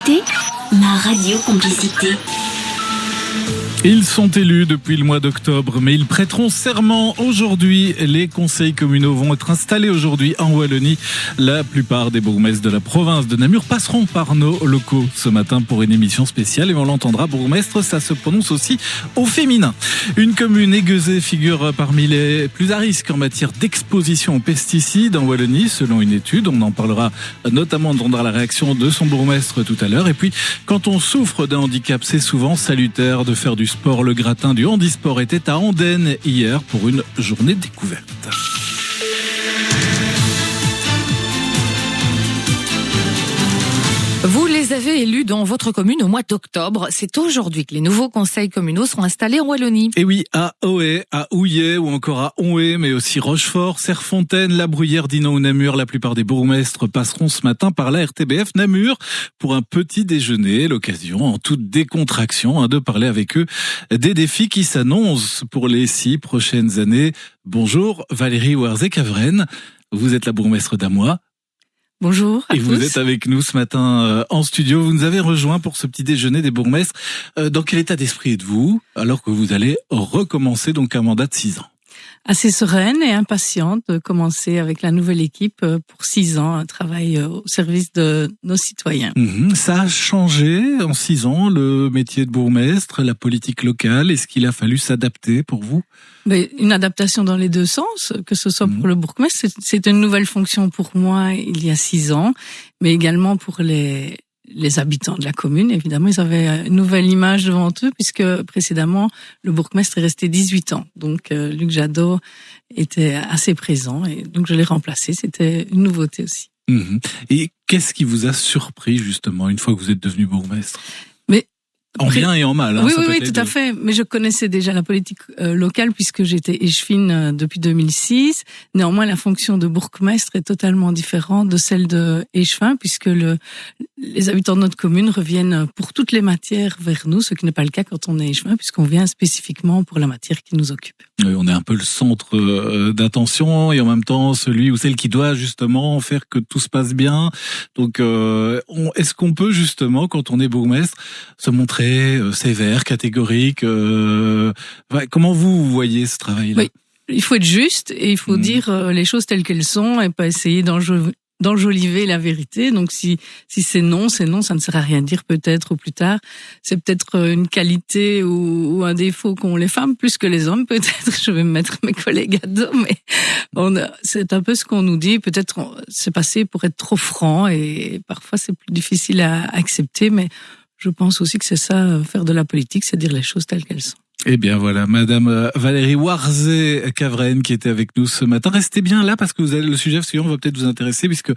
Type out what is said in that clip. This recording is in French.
Ma radio complicité. Ils sont élus depuis le mois d'octobre, mais ils prêteront serment aujourd'hui. Les conseils communaux vont être installés aujourd'hui en Wallonie. La plupart des bourgmestres de la province de Namur passeront par nos locaux ce matin pour une émission spéciale. Et on l'entendra, bourgmestre, ça se prononce aussi au féminin. Une commune aiguësée figure parmi les plus à risque en matière d'exposition aux pesticides en Wallonie, selon une étude. On en parlera notamment, on entendra la réaction de son bourgmestre tout à l'heure. Et puis, quand on souffre d'un handicap, c'est souvent salutaire de faire du sport. Le gratin du handisport était à Andenne hier pour une journée découverte. Vous les avez élus dans votre commune au mois d'octobre. C'est aujourd'hui que les nouveaux conseils communaux seront installés en Wallonie. Et oui, à Ohaye, à Houillet ou encore à Onhaye, mais aussi Rochefort, Serfontaine, La Bruyère, Dinan ou Namur. La plupart des bourgmestres passeront ce matin par la RTBF Namur pour un petit déjeuner. L'occasion, en toute décontraction, de parler avec eux des défis qui s'annoncent pour les 6 prochaines années. Bonjour Valérie Warzé-Cavren, vous êtes la bourgmestre d'Amois. Bonjour à tous. Et vous êtes avec nous ce matin en studio. Vous nous avez rejoint pour ce petit déjeuner des bourgmestres. Dans quel état d'esprit êtes-vous alors que vous allez recommencer donc un mandat de 6 ans? Assez sereine et impatiente de commencer avec la nouvelle équipe pour 6 ans, un travail au service de nos citoyens. Ça a changé en 6 ans, le métier de bourgmestre, la politique locale. Est-ce qu'il a fallu s'adapter pour vous? Mais une adaptation dans les deux sens, que ce soit pour le bourgmestre, c'est une nouvelle fonction pour moi il y a 6 ans, mais également pour les habitants de la commune. Évidemment, ils avaient une nouvelle image devant eux, puisque précédemment, le bourgmestre est resté 18 ans. Donc, Luc Jadot était assez présent, et donc je l'ai remplacé. C'était une nouveauté aussi. Et qu'est-ce qui vous a surpris, justement, une fois que vous êtes devenu bourgmestre? En bien et en mal. Oui, tout à fait. Mais je connaissais déjà la politique locale puisque j'étais échevine depuis 2006. Néanmoins, la fonction de bourgmestre est totalement différente de celle de échevin puisque les habitants de notre commune reviennent pour toutes les matières vers nous, ce qui n'est pas le cas quand on est échevin puisqu'on vient spécifiquement pour la matière qui nous occupe. Oui, on est un peu le centre d'attention et en même temps celui ou celle qui doit justement faire que tout se passe bien. Donc, est-ce qu'on peut justement, quand on est bourgmestre, se montrer sévère, catégorique? Comment vous voyez ce travail-là? Oui, il faut être juste et il faut dire les choses telles qu'elles sont et pas essayer d'enjoliver la vérité. Donc si c'est non, ça ne sert à rien de dire peut-être ou plus tard. C'est peut-être une qualité ou un défaut qu'ont les femmes plus que les hommes peut-être. Je vais me mettre mes collègues à dos, mais c'est un peu ce qu'on nous dit. Peut-être c'est passé pour être trop franc et parfois c'est plus difficile à accepter, mais je pense aussi que c'est ça, faire de la politique, c'est dire les choses telles qu'elles sont. Eh bien voilà, Madame Valérie Warzé-Cavren qui était avec nous ce matin. Restez bien là parce que le sujet suivant va peut-être vous intéresser puisque